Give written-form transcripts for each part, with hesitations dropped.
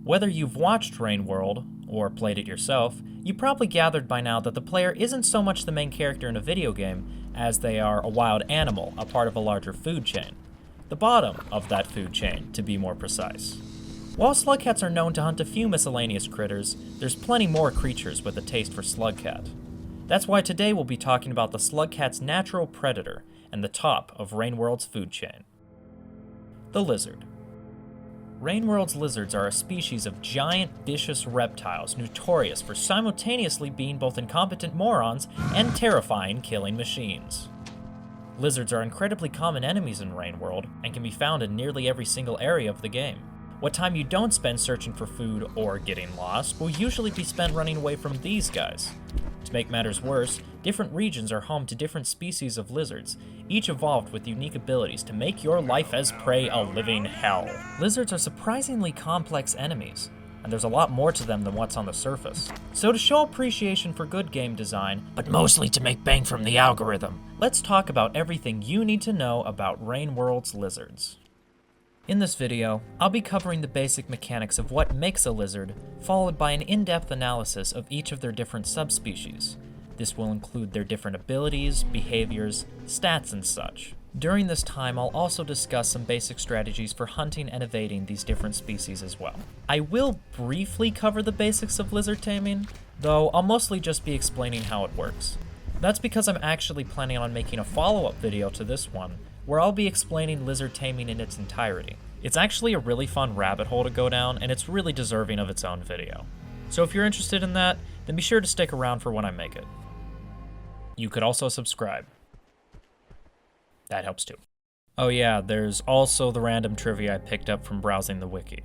Whether you've watched Rain World, or played it yourself, you probably gathered by now that the player isn't so much the main character in a video game, as they are a wild animal, a part of a larger food chain. The bottom of that food chain, to be more precise. While slugcats are known to hunt a few miscellaneous critters, there's plenty more creatures with a taste for slugcat. That's why today we'll be talking about the slugcat's natural predator, and the top of Rain World's food chain. The lizard. Rain World's lizards are a species of giant, vicious reptiles notorious for simultaneously being both incompetent morons and terrifying killing machines. Lizards are incredibly common enemies in Rain World and can be found in nearly every single area of the game. What time you don't spend searching for food or getting lost will usually be spent running away from these guys. To make matters worse, different regions are home to different species of lizards, each evolved with unique abilities to make your life as prey a living hell. Lizards are surprisingly complex enemies, and there's a lot more to them than what's on the surface. So to show appreciation for good game design, but mostly to make bang from the algorithm, let's talk about everything you need to know about Rain World's lizards. In this video, I'll be covering the basic mechanics of what makes a lizard, followed by an in-depth analysis of each of their different subspecies. This will include their different abilities, behaviors, stats, and such. During this time, I'll also discuss some basic strategies for hunting and evading these different species as well. I will briefly cover the basics of lizard taming, though I'll mostly just be explaining how it works. That's because I'm actually planning on making a follow-up video to this one, where I'll be explaining lizard taming in its entirety. It's actually a really fun rabbit hole to go down, and it's really deserving of its own video. So if you're interested in that, then be sure to stick around for when I make it. You could also subscribe. That helps too. Oh yeah, there's also the random trivia I picked up from browsing the wiki.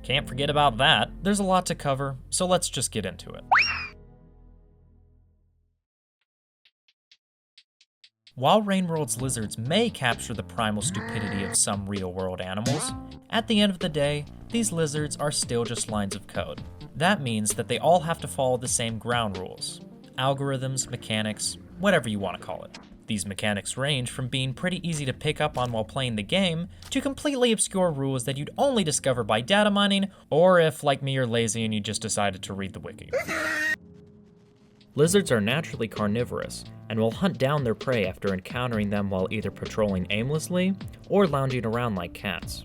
Can't forget about that. There's a lot to cover, so let's just get into it. While Rain World's lizards may capture the primal stupidity of some real-world animals, at the end of the day, these lizards are still just lines of code. That means that they all have to follow the same ground rules. Algorithms, mechanics, whatever you want to call it. These mechanics range from being pretty easy to pick up on while playing the game, to completely obscure rules that you'd only discover by data mining, or if, like me, you're lazy and you just decided to read the wiki. Lizards are naturally carnivorous, and will hunt down their prey after encountering them while either patrolling aimlessly, or lounging around like cats.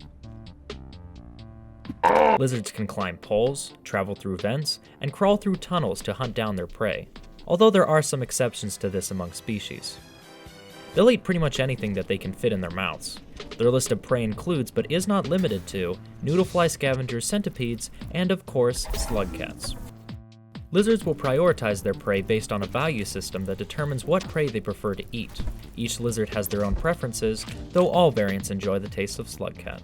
Lizards can climb poles, travel through vents, and crawl through tunnels to hunt down their prey, although there are some exceptions to this among species. They'll eat pretty much anything that they can fit in their mouths. Their list of prey includes, but is not limited to, noodlefly scavengers, centipedes, and of course, slugcats. Lizards will prioritize their prey based on a value system that determines what prey they prefer to eat. Each lizard has their own preferences, though all variants enjoy the taste of slugcat.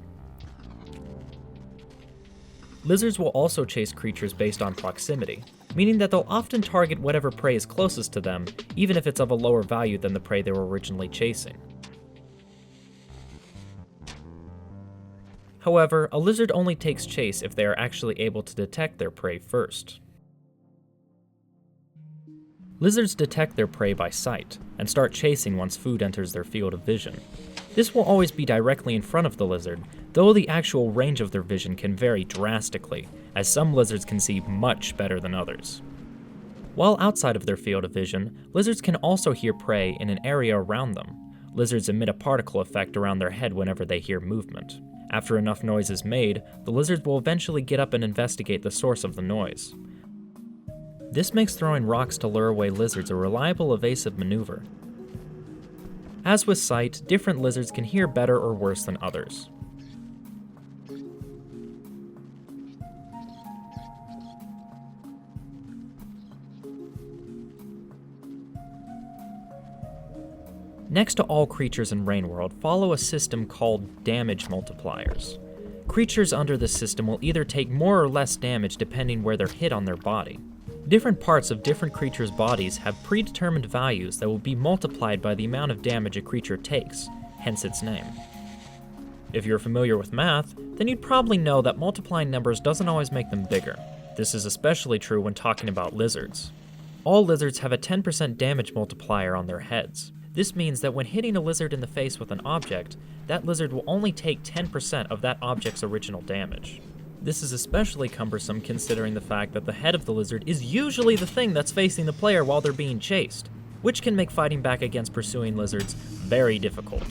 Lizards will also chase creatures based on proximity, meaning that they'll often target whatever prey is closest to them, even if it's of a lower value than the prey they were originally chasing. However, a lizard only takes chase if they are actually able to detect their prey first. Lizards detect their prey by sight, and start chasing once food enters their field of vision. This will always be directly in front of the lizard, though the actual range of their vision can vary drastically, as some lizards can see much better than others. While outside of their field of vision, lizards can also hear prey in an area around them. Lizards emit a particle effect around their head whenever they hear movement. After enough noise is made, the lizards will eventually get up and investigate the source of the noise. This makes throwing rocks to lure away lizards a reliable evasive maneuver. As with sight, different lizards can hear better or worse than others. Next to all creatures in Rain World follow a system called damage multipliers. Creatures under this system will either take more or less damage depending where they're hit on their body. Different parts of different creatures' bodies have predetermined values that will be multiplied by the amount of damage a creature takes, hence its name. If you're familiar with math, then you'd probably know that multiplying numbers doesn't always make them bigger. This is especially true when talking about lizards. All lizards have a 10% damage multiplier on their heads. This means that when hitting a lizard in the face with an object, that lizard will only take 10% of that object's original damage. This is especially cumbersome considering the fact that the head of the lizard is usually the thing that's facing the player while they're being chased, which can make fighting back against pursuing lizards very difficult.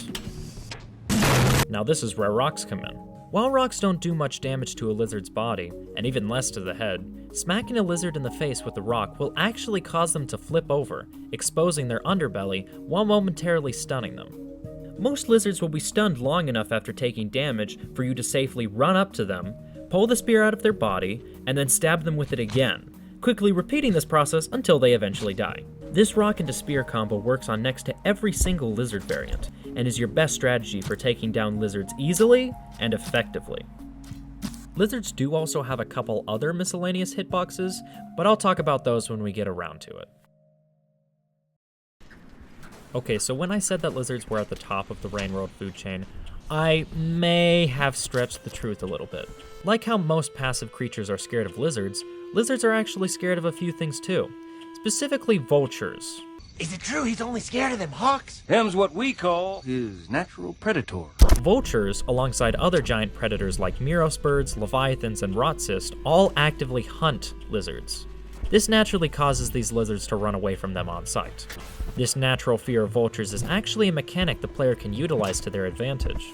Now this is where rocks come in. While rocks don't do much damage to a lizard's body, and even less to the head, smacking a lizard in the face with a rock will actually cause them to flip over, exposing their underbelly while momentarily stunning them. Most lizards will be stunned long enough after taking damage for you to safely run up to them, pull the spear out of their body, and then stab them with it again, quickly repeating this process until they eventually die. This rock into spear combo works on next to every single lizard variant, and is your best strategy for taking down lizards easily and effectively. Lizards do also have a couple other miscellaneous hitboxes, but I'll talk about those when we get around to it. Okay, so when I said that lizards were at the top of the Rain World food chain, I may have stretched the truth a little bit. Like how most passive creatures are scared of lizards, lizards are actually scared of a few things too. Specifically vultures. Is it true he's only scared of them hawks? Them's what we call his natural predator. Vultures, alongside other giant predators like Mirosbirds, Leviathans, and Rotcyst, all actively hunt lizards. This naturally causes these lizards to run away from them on sight. This natural fear of vultures is actually a mechanic the player can utilize to their advantage.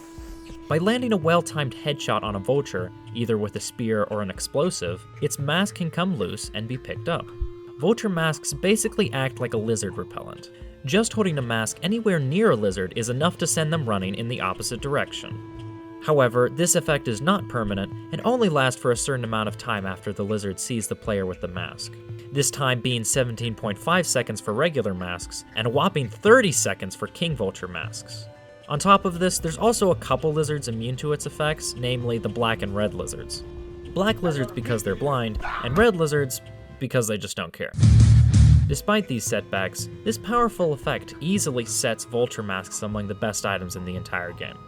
By landing a well-timed headshot on a vulture, either with a spear or an explosive, its mask can come loose and be picked up. Vulture masks basically act like a lizard repellent. Just holding a mask anywhere near a lizard is enough to send them running in the opposite direction. However, this effect is not permanent and only lasts for a certain amount of time after the lizard sees the player with the mask. This time being 17.5 seconds for regular masks, and a whopping 30 seconds for king vulture masks. On top of this, there's also a couple lizards immune to its effects, namely the black and red lizards. Black lizards because they're blind, and red lizards because they just don't care. Despite these setbacks, this powerful effect easily sets vulture masks among the best items in the entire game.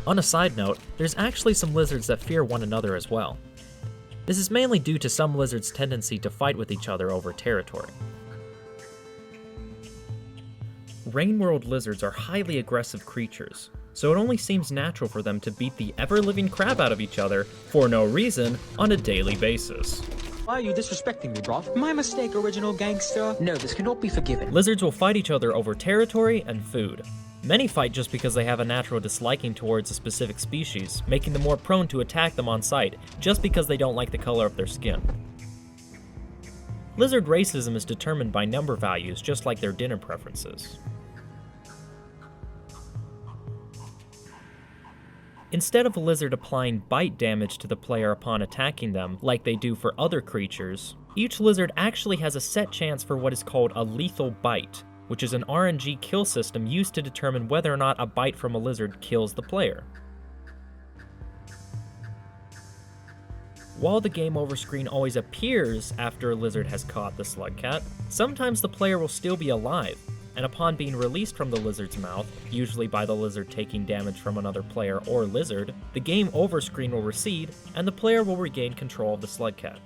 On a side note, there's actually some lizards that fear one another as well. This is mainly due to some lizards' tendency to fight with each other over territory. Rain World lizards are highly aggressive creatures, so it only seems natural for them to beat the ever-living crap out of each other for no reason on a daily basis. Why are you disrespecting me, bro? My mistake, original gangster. No, this cannot be forgiven. Lizards will fight each other over territory and food. Many fight just because they have a natural disliking towards a specific species, making them more prone to attack them on sight, just because they don't like the color of their skin. Lizard racism is determined by number values, just like their dinner preferences. Instead of a lizard applying bite damage to the player upon attacking them, like they do for other creatures, each lizard actually has a set chance for what is called a lethal bite, which is an RNG kill system used to determine whether or not a bite from a lizard kills the player. While the game over screen always appears after a lizard has caught the slugcat, sometimes the player will still be alive, and upon being released from the lizard's mouth, usually by the lizard taking damage from another player or lizard, the game over screen will recede, and the player will regain control of the slugcat.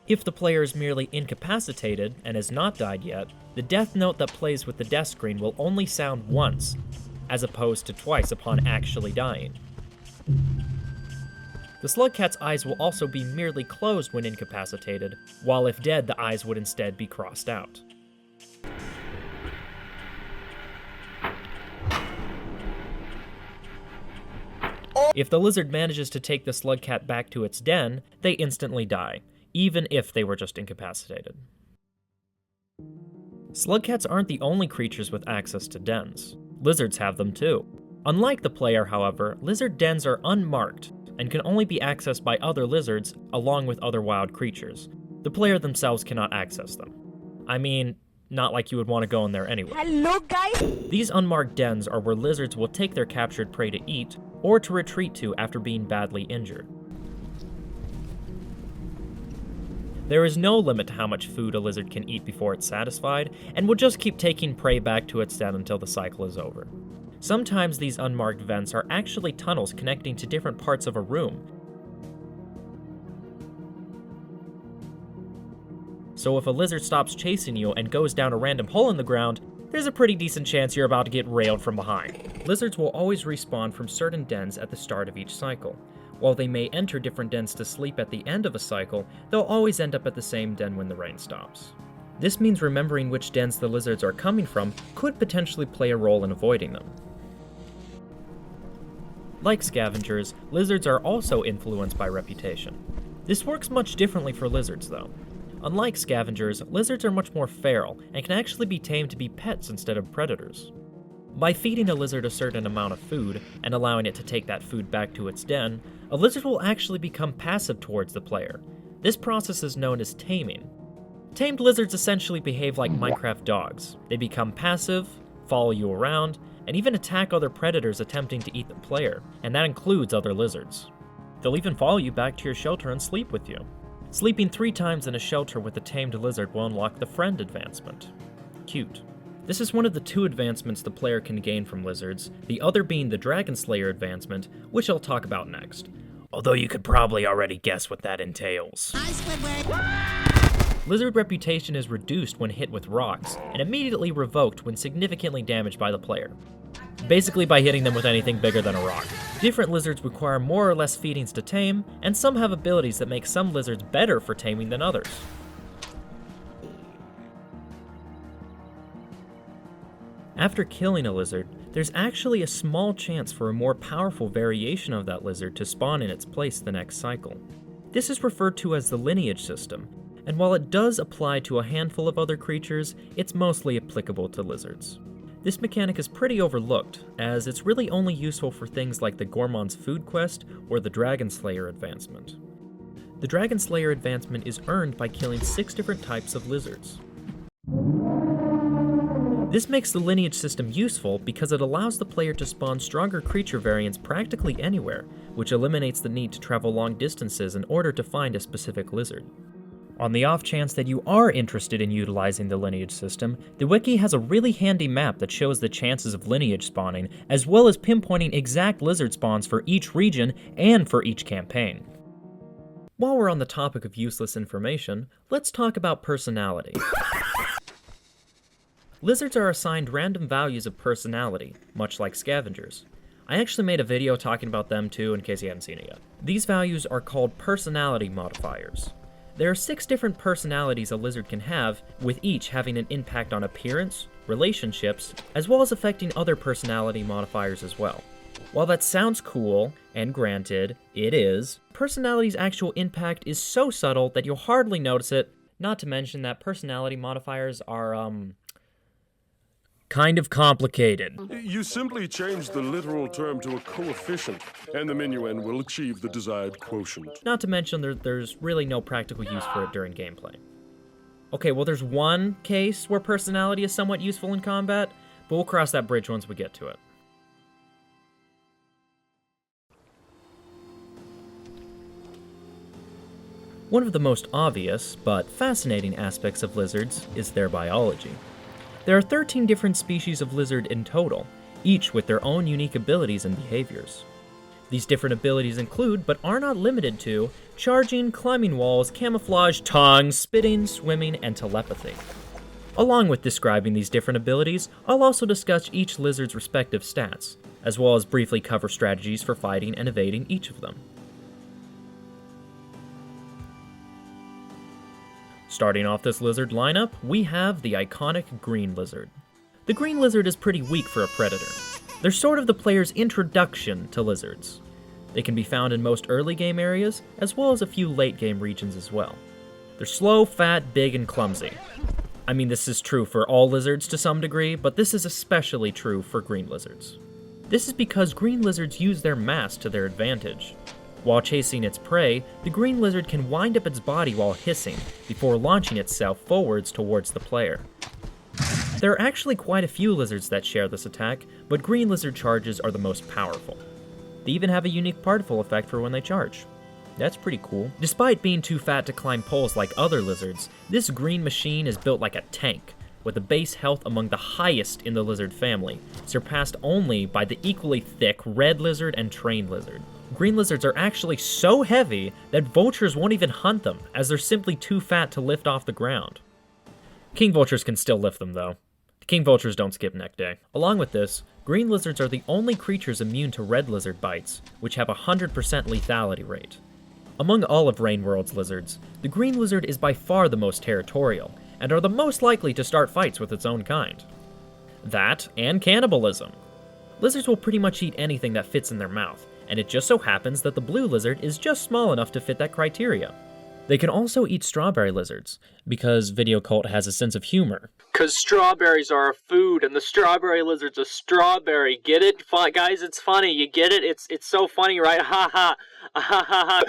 If the player is merely incapacitated and has not died yet, the death note that plays with the death screen will only sound once, as opposed to twice upon actually dying. The slugcat's eyes will also be merely closed when incapacitated, while if dead, the eyes would instead be crossed out. If the lizard manages to take the slugcat back to its den, they instantly die, even if they were just incapacitated. Slugcats aren't the only creatures with access to dens. Lizards have them too. Unlike the player, however, lizard dens are unmarked and can only be accessed by other lizards along with other wild creatures. The player themselves cannot access them. I mean, not like you would want to go in there anyway. Hello, guys! These unmarked dens are where lizards will take their captured prey to eat, or to retreat to after being badly injured. There is no limit to how much food a lizard can eat before it's satisfied, and will just keep taking prey back to its den until the cycle is over. Sometimes these unmarked vents are actually tunnels connecting to different parts of a room. So if a lizard stops chasing you and goes down a random hole in the ground, there's a pretty decent chance you're about to get railed from behind. Lizards will always respawn from certain dens at the start of each cycle. While they may enter different dens to sleep at the end of a cycle, they'll always end up at the same den when the rain stops. This means remembering which dens the lizards are coming from could potentially play a role in avoiding them. Like scavengers, lizards are also influenced by reputation. This works much differently for lizards though. Unlike scavengers, lizards are much more feral and can actually be tamed to be pets instead of predators. By feeding a lizard a certain amount of food and allowing it to take that food back to its den, a lizard will actually become passive towards the player. This process is known as taming. Tamed lizards essentially behave like Minecraft dogs. They become passive, follow you around, and even attack other predators attempting to eat the player, and that includes other lizards. They'll even follow you back to your shelter and sleep with you. Sleeping 3 times in a shelter with a tamed lizard will unlock the Friend advancement. Cute. This is one of the 2 advancements the player can gain from lizards, the other being the Dragon Slayer advancement, which I'll talk about next. Although you could probably already guess what that entails. Lizard reputation is reduced when hit with rocks, and immediately revoked when significantly damaged by the player. Basically by hitting them with anything bigger than a rock. Different lizards require more or less feedings to tame, and some have abilities that make some lizards better for taming than others. After killing a lizard, there's actually a small chance for a more powerful variation of that lizard to spawn in its place the next cycle. This is referred to as the Lineage system, and while it does apply to a handful of other creatures, it's mostly applicable to lizards. This mechanic is pretty overlooked, as it's really only useful for things like the Gourmand's Food Quest or the Dragon Slayer advancement. The Dragon Slayer advancement is earned by killing 6 different types of lizards. This makes the Lineage system useful because it allows the player to spawn stronger creature variants practically anywhere, which eliminates the need to travel long distances in order to find a specific lizard. On the off chance that you are interested in utilizing the Lineage system, the wiki has a really handy map that shows the chances of Lineage spawning, as well as pinpointing exact lizard spawns for each region and for each campaign. While we're on the topic of useless information, let's talk about personality. Lizards are assigned random values of personality, much like scavengers. I actually made a video talking about them too in case you haven't seen it yet. These values are called personality modifiers. There are 6 different personalities a lizard can have, with each having an impact on appearance, relationships, as well as affecting other personality modifiers as well. While that sounds cool, and granted, it is, personality's actual impact is so subtle that you'll hardly notice it, not to mention that personality modifiers are, kind of complicated. You simply change the literal term to a coefficient, and the minuend will achieve the desired quotient. Not to mention there's really no practical use for it during gameplay. Okay, well there's one case where personality is somewhat useful in combat, but we'll cross that bridge once we get to it. One of the most obvious, but fascinating aspects of lizards is their biology. There are 13 different species of lizard in total, each with their own unique abilities and behaviors. These different abilities include, but are not limited to, charging, climbing walls, camouflage, tongue, spitting, swimming, and telepathy. Along with describing these different abilities, I'll also discuss each lizard's respective stats, as well as briefly cover strategies for fighting and evading each of them. Starting off this lizard lineup, we have the iconic green lizard. The green lizard is pretty weak for a predator. They're sort of the player's introduction to lizards. They can be found in most early game areas, as well as a few late game regions as well. They're slow, fat, big, and clumsy. I mean, this is true for all lizards to some degree, but this is especially true for green lizards. This is because green lizards use their mass to their advantage. While chasing its prey, the green lizard can wind up its body while hissing, before launching itself forwards towards the player. There are actually quite a few lizards that share this attack, but green lizard charges are the most powerful. They even have a unique particle effect for when they charge. That's pretty cool. Despite being too fat to climb poles like other lizards, this green machine is built like a tank, with a base health among the highest in the lizard family, surpassed only by the equally thick red lizard and train lizard. Green lizards are actually so heavy that vultures won't even hunt them, as they're simply too fat to lift off the ground. King vultures can still lift them though. King vultures don't skip neck day. Along with this, green lizards are the only creatures immune to red lizard bites, which have a 100% lethality rate. Among all of Rain World's lizards, the green lizard is by far the most territorial, and are the most likely to start fights with its own kind. That, and cannibalism. Lizards will pretty much eat anything that fits in their mouth, and it just so happens that the blue lizard is just small enough to fit that criteria. They can also eat strawberry lizards, because Video Cult has a sense of humor. Cause strawberries are a food, and the strawberry lizard's a strawberry. Get it? Guys, it's funny. You get it? It's so funny, right? Ha ha. Ha ha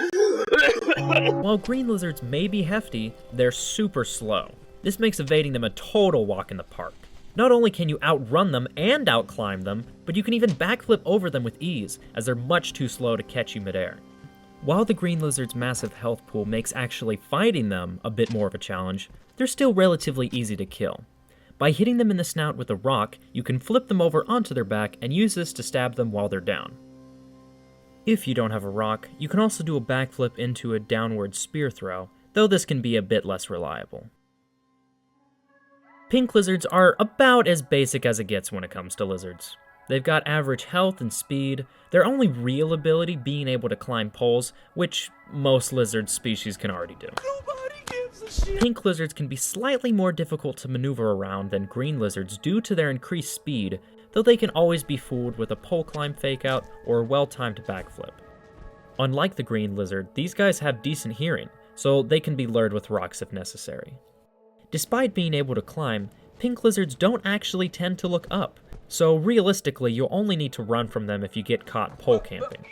ha. While green lizards may be hefty, they're super slow. This makes evading them a total walk in the park. Not only can you outrun them and outclimb them, but you can even backflip over them with ease, as they're much too slow to catch you midair. While the green lizard's massive health pool makes actually fighting them a bit more of a challenge, they're still relatively easy to kill. By hitting them in the snout with a rock, you can flip them over onto their back and use this to stab them while they're down. If you don't have a rock, you can also do a backflip into a downward spear throw, though this can be a bit less reliable. Pink lizards are about as basic as it gets when it comes to lizards. They've got average health and speed, their only real ability being able to climb poles, which most lizard species can already do. Pink lizards can be slightly more difficult to maneuver around than green lizards due to their increased speed, though they can always be fooled with a pole climb fakeout or a well-timed backflip. Unlike the green lizard, these guys have decent hearing, so they can be lured with rocks if necessary. Despite being able to climb, pink lizards don't actually tend to look up, so realistically you'll only need to run from them if you get caught pole camping.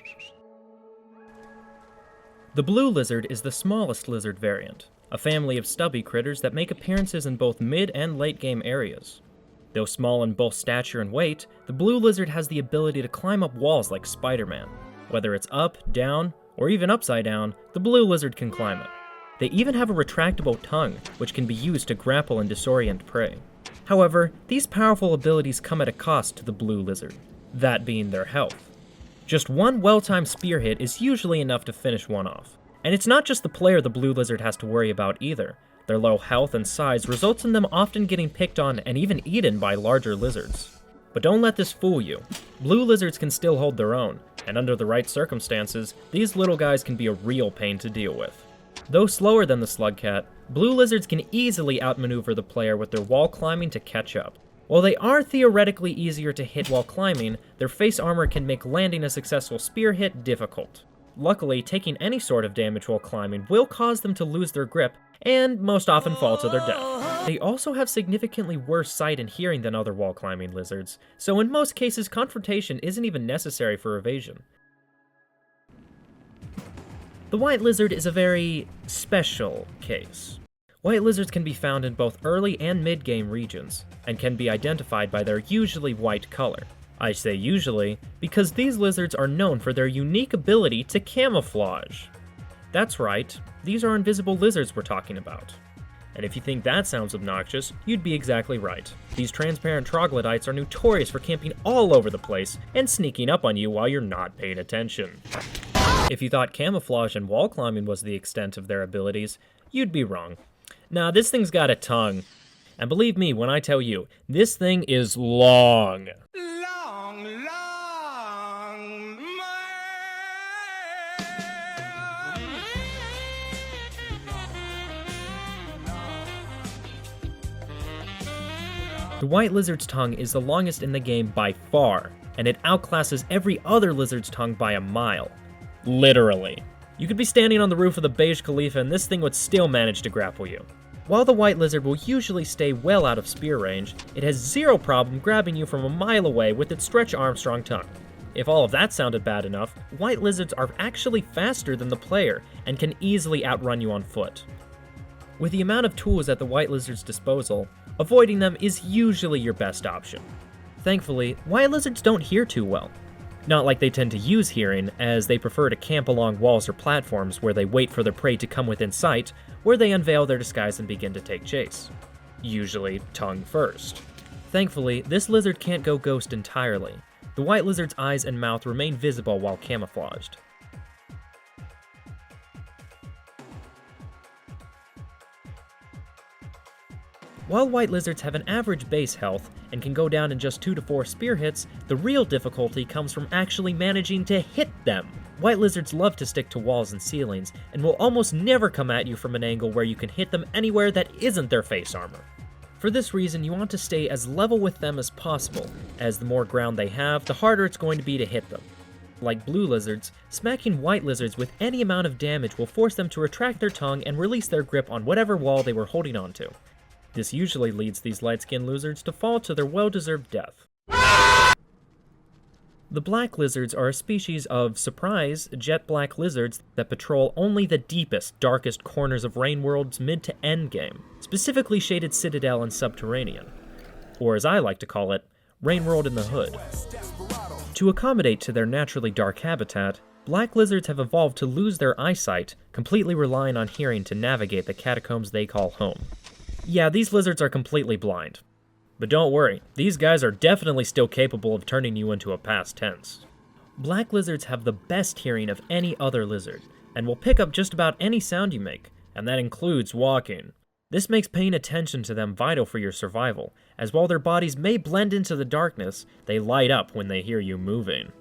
The blue lizard is the smallest lizard variant, a family of stubby critters that make appearances in both mid and late game areas. Though small in both stature and weight, the blue lizard has the ability to climb up walls like Spider-Man. Whether it's up, down, or even upside down, the blue lizard can climb it. They even have a retractable tongue, which can be used to grapple and disorient prey. However, these powerful abilities come at a cost to the blue lizard, that being their health. Just one well-timed spear hit is usually enough to finish one off. And it's not just the player the blue lizard has to worry about either. Their low health and size results in them often getting picked on and even eaten by larger lizards. But don't let this fool you. Blue lizards can still hold their own, and under the right circumstances, these little guys can be a real pain to deal with. Though slower than the slugcat, blue lizards can easily outmaneuver the player with their wall climbing to catch up. While they are theoretically easier to hit while climbing, their face armor can make landing a successful spear hit difficult. Luckily, taking any sort of damage while climbing will cause them to lose their grip, and most often fall to their death. They also have significantly worse sight and hearing than other wall climbing lizards, so in most cases confrontation isn't even necessary for evasion. The white lizard is a very special case. White lizards can be found in both early and mid-game regions, and can be identified by their usually white color. I say usually, because these lizards are known for their unique ability to camouflage. That's right, these are invisible lizards we're talking about. And if you think that sounds obnoxious, you'd be exactly right. These transparent troglodytes are notorious for camping all over the place and sneaking up on you while you're not paying attention. If you thought camouflage and wall climbing was the extent of their abilities, you'd be wrong. Nah, this thing's got a tongue. And believe me when I tell you, this thing is long. The white lizard's tongue is the longest in the game by far, and it outclasses every other lizard's tongue by a mile. Literally. You could be standing on the roof of the Beige Khalifa and this thing would still manage to grapple you. While the white lizard will usually stay well out of spear range, it has zero problem grabbing you from a mile away with its Stretch Armstrong tongue. If all of that sounded bad enough, white lizards are actually faster than the player and can easily outrun you on foot. With the amount of tools at the white lizard's disposal, avoiding them is usually your best option. Thankfully, white lizards don't hear too well. Not like they tend to use hearing, as they prefer to camp along walls or platforms where they wait for their prey to come within sight, where they unveil their disguise and begin to take chase. Usually, tongue first. Thankfully, this lizard can't go ghost entirely. The white lizard's eyes and mouth remain visible while camouflaged. While white lizards have an average base health and can go down in just 2 to 4 spear hits, the real difficulty comes from actually managing to hit them. White lizards love to stick to walls and ceilings, and will almost never come at you from an angle where you can hit them anywhere that isn't their face armor. For this reason, you want to stay as level with them as possible, as the more ground they have, the harder it's going to be to hit them. Like blue lizards, smacking white lizards with any amount of damage will force them to retract their tongue and release their grip on whatever wall they were holding onto. This usually leads these light-skinned lizards to fall to their well-deserved death. The black lizards are a species of, surprise, jet black lizards that patrol only the deepest, darkest corners of Rain World's mid to end game, specifically shaded Citadel and Subterranean, or as I like to call it, Rain World in the Hood. To accommodate to their naturally dark habitat, black lizards have evolved to lose their eyesight, completely relying on hearing to navigate the catacombs they call home. Yeah, these lizards are completely blind. But don't worry, these guys are definitely still capable of turning you into a past tense. Black lizards have the best hearing of any other lizard, and will pick up just about any sound you make, and that includes walking. This makes paying attention to them vital for your survival, as while their bodies may blend into the darkness, they light up when they hear you moving.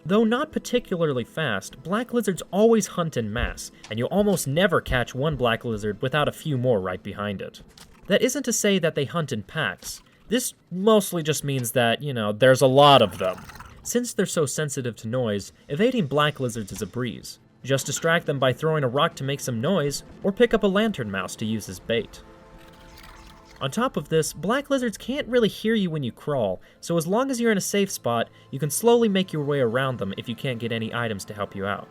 Though not particularly fast, black lizards always hunt in mass, and you'll almost never catch one black lizard without a few more right behind it. That isn't to say that they hunt in packs. This mostly just means that, there's a lot of them. Since they're so sensitive to noise, evading black lizards is a breeze. Just distract them by throwing a rock to make some noise, or pick up a lantern mouse to use as bait. On top of this, black lizards can't really hear you when you crawl, so as long as you're in a safe spot, you can slowly make your way around them if you can't get any items to help you out.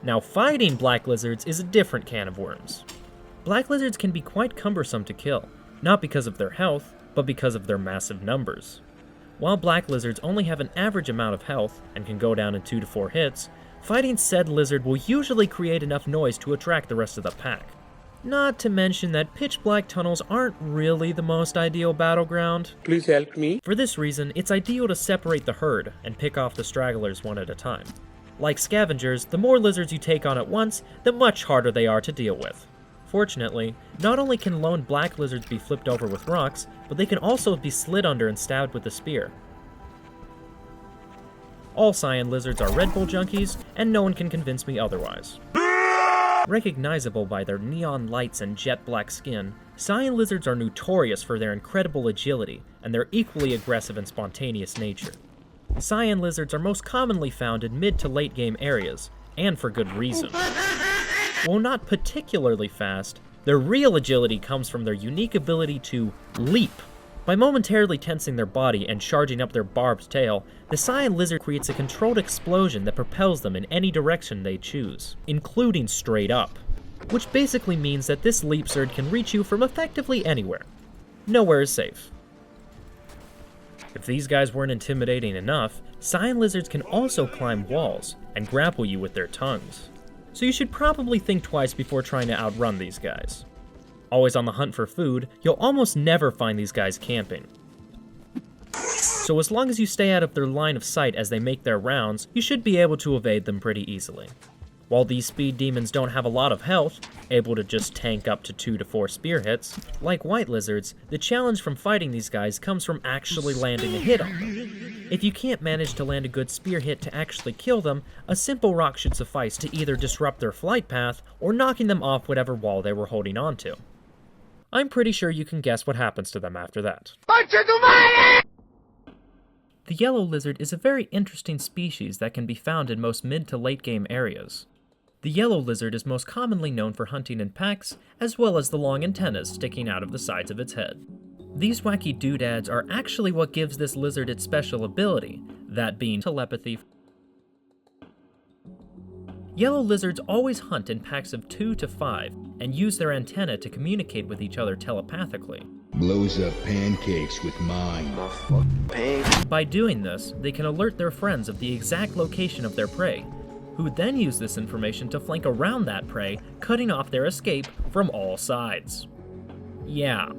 Now, fighting black lizards is a different can of worms. Black lizards can be quite cumbersome to kill, not because of their health, but because of their massive numbers. While black lizards only have an average amount of health and can go down in 2 to 4 hits, fighting said lizard will usually create enough noise to attract the rest of the pack. Not to mention that pitch black tunnels aren't really the most ideal battleground. Please help me. For this reason, it's ideal to separate the herd and pick off the stragglers one at a time. Like scavengers, the more lizards you take on at once, the much harder they are to deal with. Fortunately, not only can lone black lizards be flipped over with rocks, but they can also be slid under and stabbed with a spear. All Cyan lizards are Red Bull junkies, and no one can convince me otherwise. Recognizable by their neon lights and jet black skin, Cyan lizards are notorious for their incredible agility and their equally aggressive and spontaneous nature. Cyan lizards are most commonly found in mid to late game areas, and for good reason. While not particularly fast, their real agility comes from their unique ability to leap. By momentarily tensing their body and charging up their barbed tail, the Cyan lizard creates a controlled explosion that propels them in any direction they choose, including straight up. Which basically means that this leap surge can reach you from effectively anywhere. Nowhere is safe. If these guys weren't intimidating enough, Cyan lizards can also climb walls and grapple you with their tongues. So you should probably think twice before trying to outrun these guys. Always on the hunt for food, you'll almost never find these guys camping. So as long as you stay out of their line of sight as they make their rounds, you should be able to evade them pretty easily. While these speed demons don't have a lot of health, able to just tank up to 2 to 4 spear hits, like white lizards, the challenge from fighting these guys comes from actually landing a hit on them. If you can't manage to land a good spear hit to actually kill them, a simple rock should suffice to either disrupt their flight path or knocking them off whatever wall they were holding onto. I'm pretty sure you can guess what happens to them after that. The yellow lizard is a very interesting species that can be found in most mid to late game areas. The yellow lizard is most commonly known for hunting in packs, as well as the long antennas sticking out of the sides of its head. These wacky doodads are actually what gives this lizard its special ability, that being telepathy. Yellow lizards always hunt in packs of 2 to 5, and use their antenna to communicate with each other telepathically. Blows up pancakes with mine. By doing this, they can alert their friends of the exact location of their prey, who then use this information to flank around that prey, cutting off their escape from all sides. Yeah.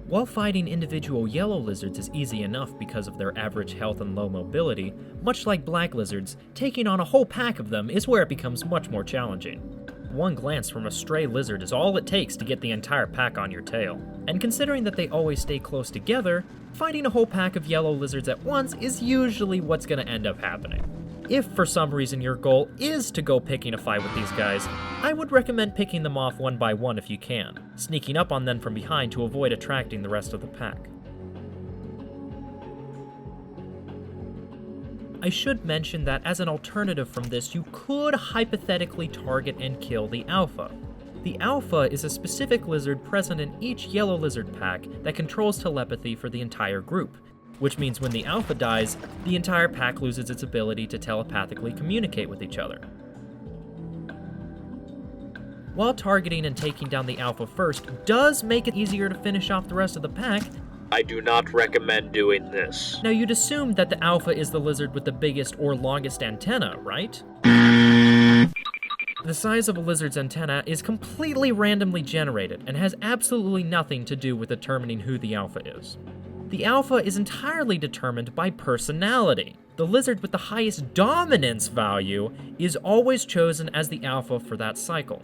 While fighting individual yellow lizards is easy enough because of their average health and low mobility, much like black lizards, taking on a whole pack of them is where it becomes much more challenging. one glance from a stray lizard is all it takes to get the entire pack on your tail. And considering that they always stay close together, fighting a whole pack of yellow lizards at once is usually what's going to end up happening. If for some reason your goal is to go picking a fight with these guys, I would recommend picking them off one by one if you can, sneaking up on them from behind to avoid attracting the rest of the pack. I should mention that as an alternative from this, you could hypothetically target and kill the alpha. The alpha is a specific lizard present in each yellow lizard pack that controls telepathy for the entire group, which means when the alpha dies, the entire pack loses its ability to telepathically communicate with each other. While targeting and taking down the alpha first does make it easier to finish off the rest of the pack, I do not recommend doing this. Now you'd assume that the alpha is the lizard with the biggest or longest antenna, right? The size of a lizard's antenna is completely randomly generated and has absolutely nothing to do with determining who the alpha is. The alpha is entirely determined by personality. The lizard with the highest dominance value is always chosen as the alpha for that cycle.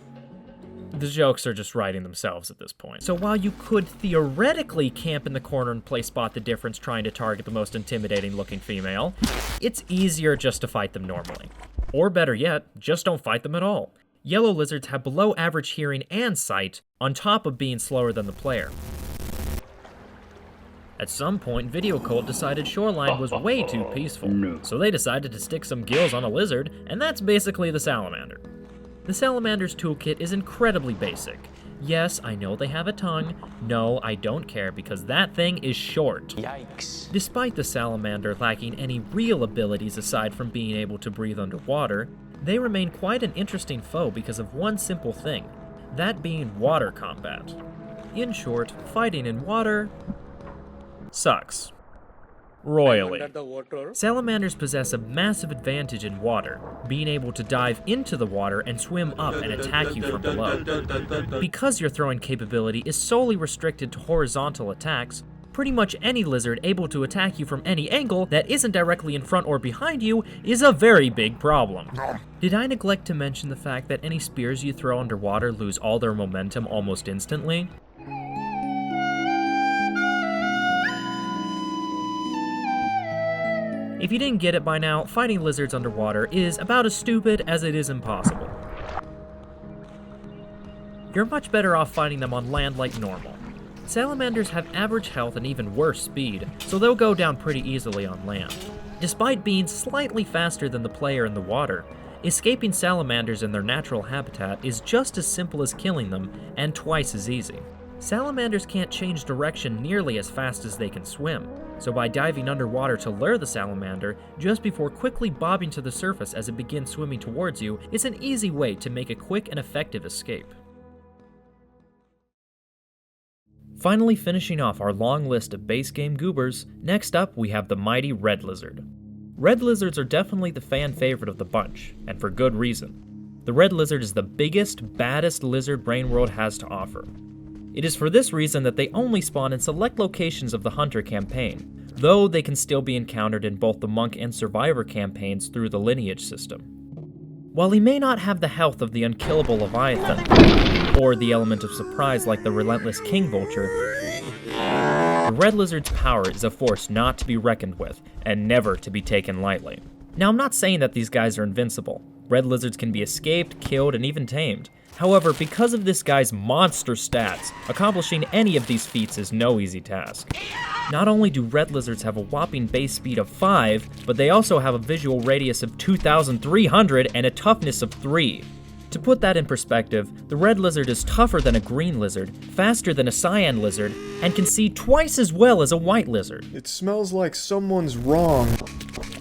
The jokes are just writing themselves at this point. So while you could theoretically camp in the corner and play spot the difference trying to target the most intimidating looking female, it's easier just to fight them normally. Or better yet, just don't fight them at all. Yellow lizards have below average hearing and sight, on top of being slower than the player. At some point, Video Cult decided Shoreline was way too peaceful, so they decided to stick some gills on a lizard, and that's basically the Salamander. The Salamander's toolkit is incredibly basic. Yes, I know they have a tongue. No, I don't care because that thing is short. Yikes. Despite the Salamander lacking any real abilities aside from being able to breathe underwater, they remain quite an interesting foe because of one simple thing, that being water combat. In short, fighting in water sucks. Royally. Salamanders possess a massive advantage in water, being able to dive into the water and swim up and attack you from below. Because your throwing capability is solely restricted to horizontal attacks, pretty much any lizard able to attack you from any angle that isn't directly in front or behind you is a very big problem. Did I neglect to mention the fact that any spears you throw underwater lose all their momentum almost instantly? If you didn't get it by now, fighting lizards underwater is about as stupid as it is impossible. You're much better off fighting them on land like normal. Salamanders have average health and even worse speed, so they'll go down pretty easily on land. Despite being slightly faster than the player in the water, escaping salamanders in their natural habitat is just as simple as killing them, and twice as easy. Salamanders can't change direction nearly as fast as they can swim, so by diving underwater to lure the salamander, just before quickly bobbing to the surface as it begins swimming towards you, is an easy way to make a quick and effective escape. Finally finishing off our long list of base game goobers, next up we have the mighty red lizard. Red lizards are definitely the fan favorite of the bunch, and for good reason. The red lizard is the biggest, baddest lizard Rain World has to offer. It is for this reason that they only spawn in select locations of the Hunter campaign, though they can still be encountered in both the Monk and Survivor campaigns through the Lineage system. While he may not have the health of the unkillable Leviathan, or the element of surprise like the relentless King Vulture, the red lizard's power is a force not to be reckoned with, and never to be taken lightly. Now I'm not saying that these guys are invincible. Red lizards can be escaped, killed, and even tamed. However, because of this guy's monster stats, accomplishing any of these feats is no easy task. Not only do red lizards have a whopping base speed of 5, but they also have a visual radius of 2,300 and a toughness of 3. To put that in perspective, the red lizard is tougher than a green lizard, faster than a cyan lizard, and can see twice as well as a white lizard. It smells like someone's wrong.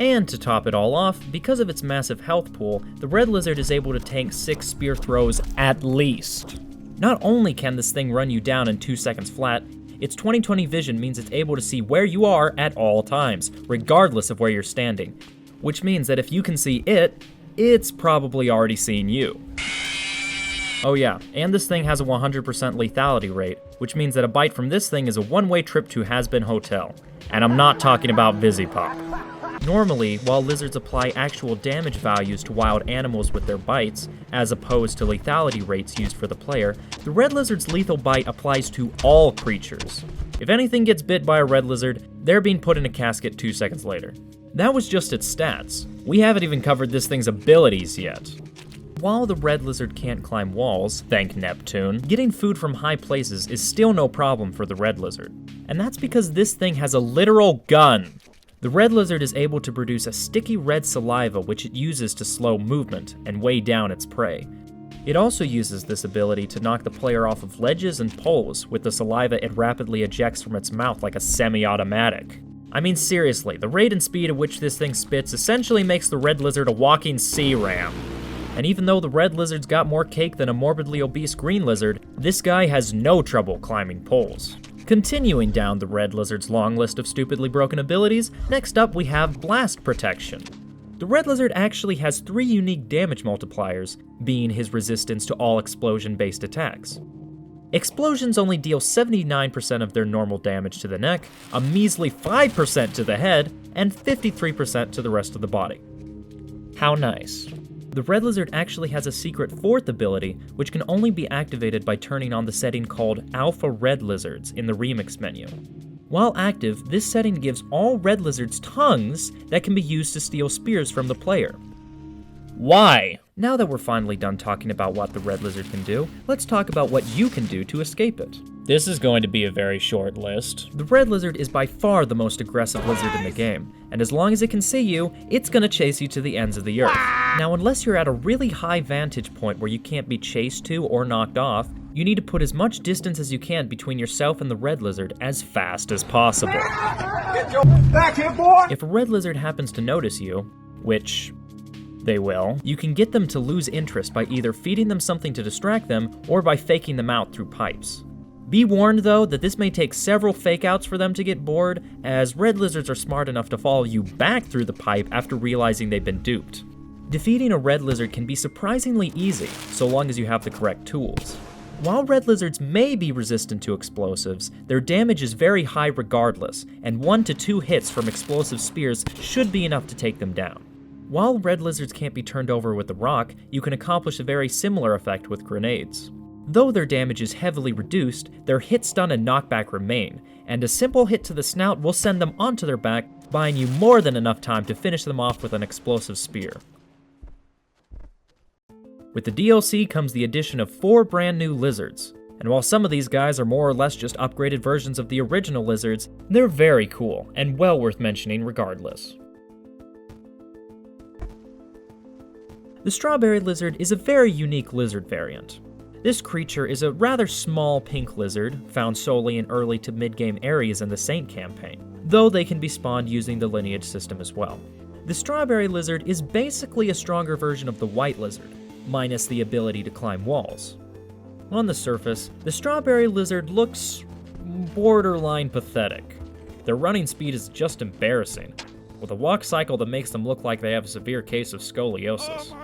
And to top it all off, because of its massive health pool, the red lizard is able to tank 6 spear throws at least. Not only can this thing run you down in 2 seconds flat, its 20/20 vision means it's able to see where you are at all times, regardless of where you're standing. Which means that if you can see it, it's probably already seen you. Oh yeah, and this thing has a 100% lethality rate, which means that a bite from this thing is a one-way trip to Has Been Hotel. And I'm not talking about VisiPop. Normally, while lizards apply actual damage values to wild animals with their bites, as opposed to lethality rates used for the player, the red lizard's lethal bite applies to all creatures. If anything gets bit by a red lizard, they're being put in a casket 2 seconds later. That was just its stats. We haven't even covered this thing's abilities yet. While the red lizard can't climb walls, thank Neptune, getting food from high places is still no problem for the red lizard. And that's because this thing has a literal gun. The red lizard is able to produce a sticky red saliva which it uses to slow movement and weigh down its prey. It also uses this ability to knock the player off of ledges and poles with the saliva it rapidly ejects from its mouth like a semi-automatic. I mean seriously, the rate and speed at which this thing spits essentially makes the red lizard a walking sea ram. And even though the red lizard's got more cake than a morbidly obese green lizard, this guy has no trouble climbing poles. Continuing down the red lizard's long list of stupidly broken abilities, next up we have Blast Protection. The red lizard actually has 3 unique damage multipliers, being his resistance to all explosion-based attacks. Explosions only deal 79% of their normal damage to the neck, a measly 5% to the head, and 53% to the rest of the body. How nice. The red lizard actually has a secret 4th ability, which can only be activated by turning on the setting called Alpha Red Lizards in the remix menu. While active, this setting gives all red lizards tongues that can be used to steal spears from the player. Why? Now that we're finally done talking about what the red lizard can do, let's talk about what you can do to escape it. This is going to be a very short list. The red lizard is by far the most aggressive lizard in the game, and as long as it can see you, it's gonna chase you to the ends of the earth. Now, unless you're at a really high vantage point where you can't be chased to or knocked off, you need to put as much distance as you can between yourself and the red lizard as fast as possible. Get your back here, boy! If a red lizard happens to notice you, which they will, you can get them to lose interest by either feeding them something to distract them or by faking them out through pipes. Be warned though that this may take several fake outs for them to get bored, as red lizards are smart enough to follow you back through the pipe after realizing they've been duped. Defeating a red lizard can be surprisingly easy, so long as you have the correct tools. While red lizards may be resistant to explosives, their damage is very high regardless, and 1 to 2 hits from explosive spears should be enough to take them down. While red lizards can't be turned over with a rock, you can accomplish a very similar effect with grenades. Though their damage is heavily reduced, their hit stun and knockback remain, and a simple hit to the snout will send them onto their back, buying you more than enough time to finish them off with an explosive spear. With the DLC comes the addition of 4 brand new lizards, and while some of these guys are more or less just upgraded versions of the original lizards, they're very cool and well worth mentioning regardless. The strawberry lizard is a very unique lizard variant. This creature is a rather small pink lizard, found solely in early to mid-game areas in the Saint campaign, though they can be spawned using the Lineage system as well. The strawberry lizard is basically a stronger version of the white lizard, minus the ability to climb walls. On the surface, the strawberry lizard looks borderline pathetic. Their running speed is just embarrassing, with a walk cycle that makes them look like they have a severe case of scoliosis.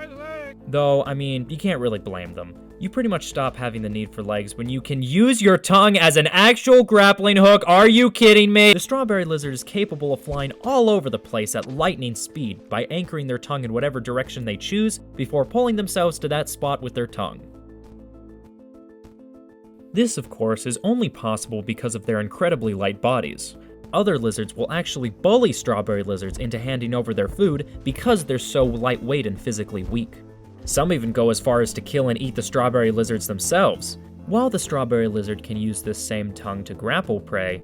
Though, I mean, you can't really blame them. You pretty much stop having the need for legs when you can use your tongue as an actual grappling hook. Are you kidding me? The strawberry lizard is capable of flying all over the place at lightning speed by anchoring their tongue in whatever direction they choose before pulling themselves to that spot with their tongue. This, of course, is only possible because of their incredibly light bodies. Other lizards will actually bully strawberry lizards into handing over their food because they're so lightweight and physically weak. Some even go as far as to kill and eat the strawberry lizards themselves. While the strawberry lizard can use this same tongue to grapple prey,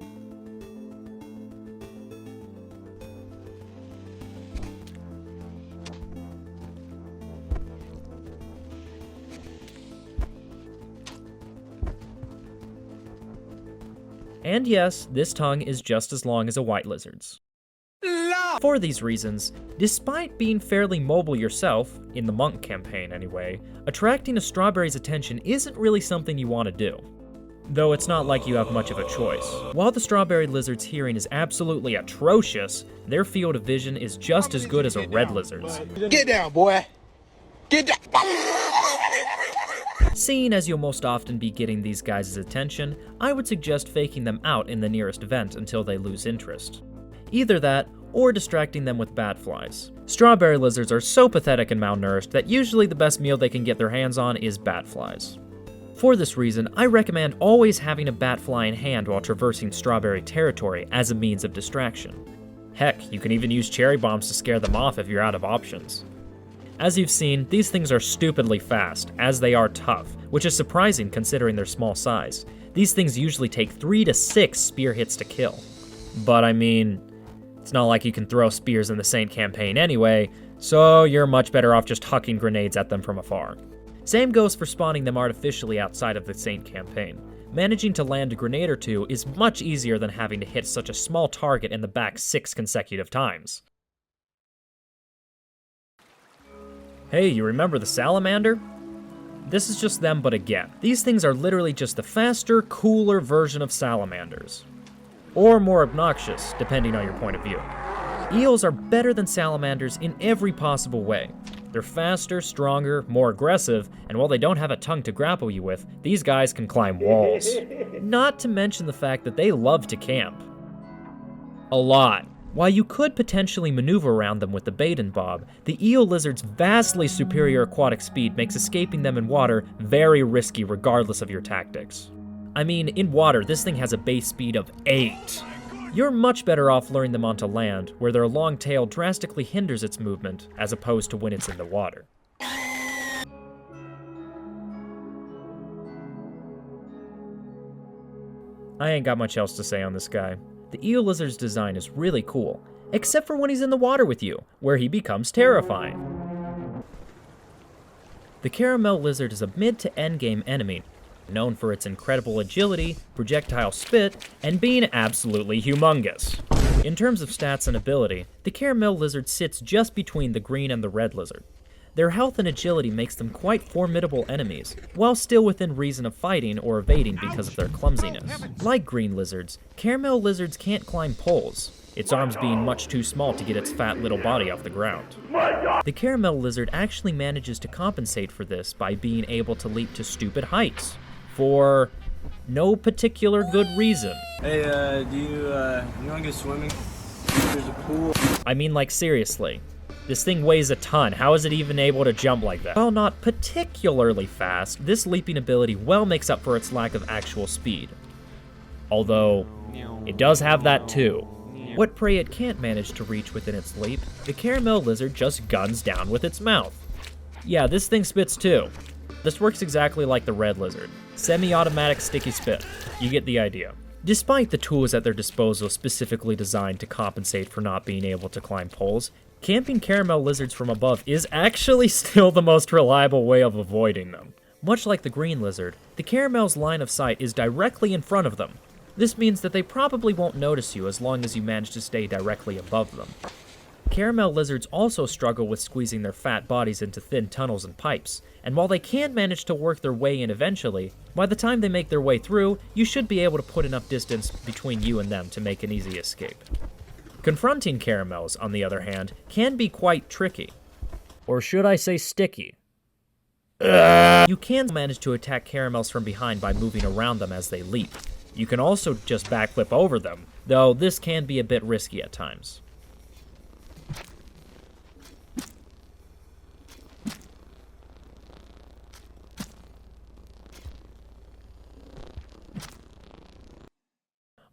and yes, this tongue is just as long as a white lizard's. For these reasons, despite being fairly mobile yourself, in the monk campaign anyway, attracting a strawberry's attention isn't really something you want to do. Though it's not like you have much of a choice. While the strawberry lizard's hearing is absolutely atrocious, their field of vision is just as good as a red lizard's. Get down, boy! Get down! Seeing as you'll most often be getting these guys' attention, I would suggest faking them out in the nearest event until they lose interest. Either that, or distracting them with bat flies. Strawberry lizards are so pathetic and malnourished that usually the best meal they can get their hands on is bat flies. For this reason, I recommend always having a bat fly in hand while traversing strawberry territory as a means of distraction. Heck, you can even use cherry bombs to scare them off if you're out of options. As you've seen, these things are stupidly fast, as they are tough, which is surprising considering their small size. These things usually take 3 to 6 spear hits to kill. But I mean, it's not like you can throw spears in the Saint campaign anyway, so you're much better off just hucking grenades at them from afar. Same goes for spawning them artificially outside of the Saint campaign. Managing to land a grenade or two is much easier than having to hit such a small target in the back 6 consecutive times. Hey, you remember the Salamander? This is just them, but again. These things are literally just the faster, cooler version of salamanders. Or more obnoxious, depending on your point of view. Eels are better than salamanders in every possible way. They're faster, stronger, more aggressive, and while they don't have a tongue to grapple you with, these guys can climb walls. Not to mention the fact that they love to camp. A lot. While you could potentially maneuver around them with the bait and bob, the eel lizard's vastly superior aquatic speed makes escaping them in water very risky regardless of your tactics. I mean, in water, this thing has a base speed of 8. You're much better off luring them onto land, where their long tail drastically hinders its movement, as opposed to when it's in the water. I ain't got much else to say on this guy. The eel lizard's design is really cool, except for when he's in the water with you, where he becomes terrifying. The caramel lizard is a mid to end game enemy, known for its incredible agility, projectile spit, and being absolutely humongous. In terms of stats and ability, the caramel lizard sits just between the green and the red lizard. Their health and agility makes them quite formidable enemies, while still within reason of fighting or evading because of their clumsiness. Like green lizards, caramel lizards can't climb poles, its arms being much too small to get its fat little body off the ground. The caramel lizard actually manages to compensate for this by being able to leap to stupid heights, for no particular good reason. Hey, do you wanna go swimming? There's a pool. I mean, like, seriously. This thing weighs a ton. How is it even able to jump like that? While not particularly fast, this leaping ability well makes up for its lack of actual speed. Although, it does have that too. What prey it can't manage to reach within its leap, the caramel lizard just guns down with its mouth. Yeah, this thing spits too. This works exactly like the red lizard. Semi-automatic sticky spit. You get the idea. Despite the tools at their disposal specifically designed to compensate for not being able to climb poles, camping caramel lizards from above is actually still the most reliable way of avoiding them. Much like the green lizard, the caramel's line of sight is directly in front of them. This means that they probably won't notice you as long as you manage to stay directly above them. Caramel lizards also struggle with squeezing their fat bodies into thin tunnels and pipes, and while they can manage to work their way in eventually, by the time they make their way through, you should be able to put enough distance between you and them to make an easy escape. Confronting caramels, on the other hand, can be quite tricky. Or should I say sticky? You can manage to attack caramels from behind by moving around them as they leap. You can also just backflip over them, though this can be a bit risky at times.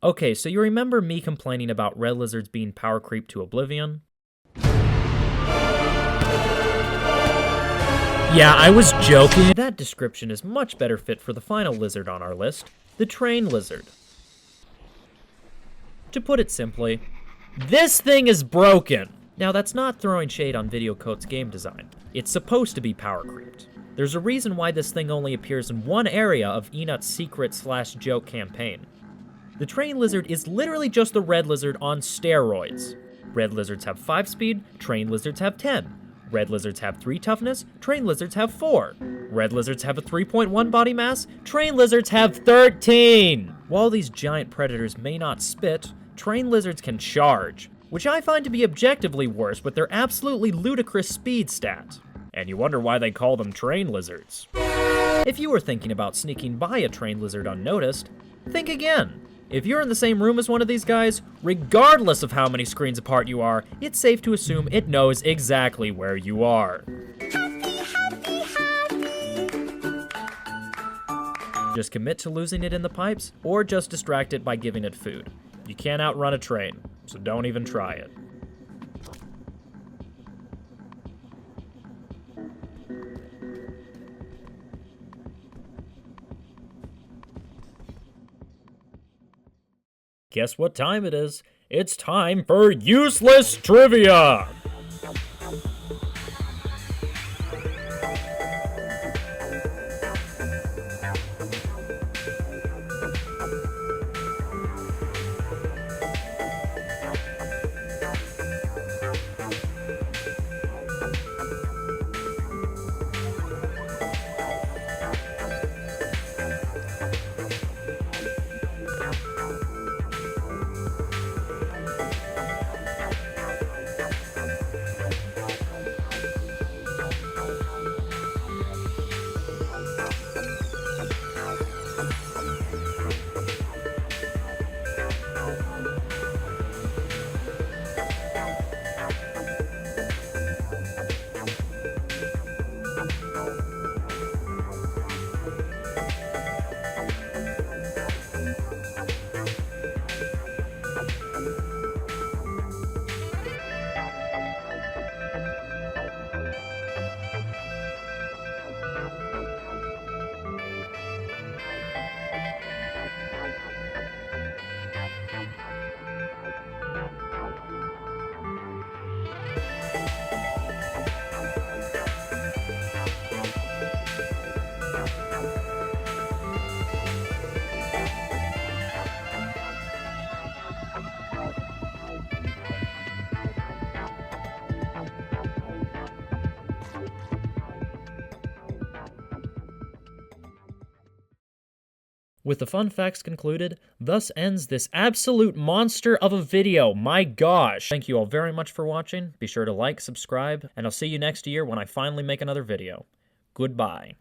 Okay, so you remember me complaining about red lizards being power creep to oblivion? Yeah, I was joking. That description is much better fit for the final lizard on our list, the train lizard. To put it simply, this thing is broken! Now that's not throwing shade on Timecodes' game design. It's supposed to be power creeped. There's a reason why this thing only appears in one area of Enut's secret/joke campaign. The train lizard is literally just the red lizard on steroids. Red lizards have 5 speed, train lizards have 10. Red lizards have 3 toughness, train lizards have 4. Red lizards have a 3.1 body mass, train lizards have 13! While these giant predators may not spit, train lizards can charge, which I find to be objectively worse with their absolutely ludicrous speed stat. And you wonder why they call them train lizards. If you were thinking about sneaking by a train lizard unnoticed, think again. If you're in the same room as one of these guys, regardless of how many screens apart you are, it's safe to assume it knows exactly where you are. Just commit to losing it in the pipes, or just distract it by giving it food. You can't outrun a train, so don't even try it. Guess what time it is? It's time for Useless Trivia! With the fun facts concluded, thus ends this absolute monster of a video. My gosh. Thank you all very much for watching. Be sure to like, subscribe, and I'll see you next year when I finally make another video. Goodbye.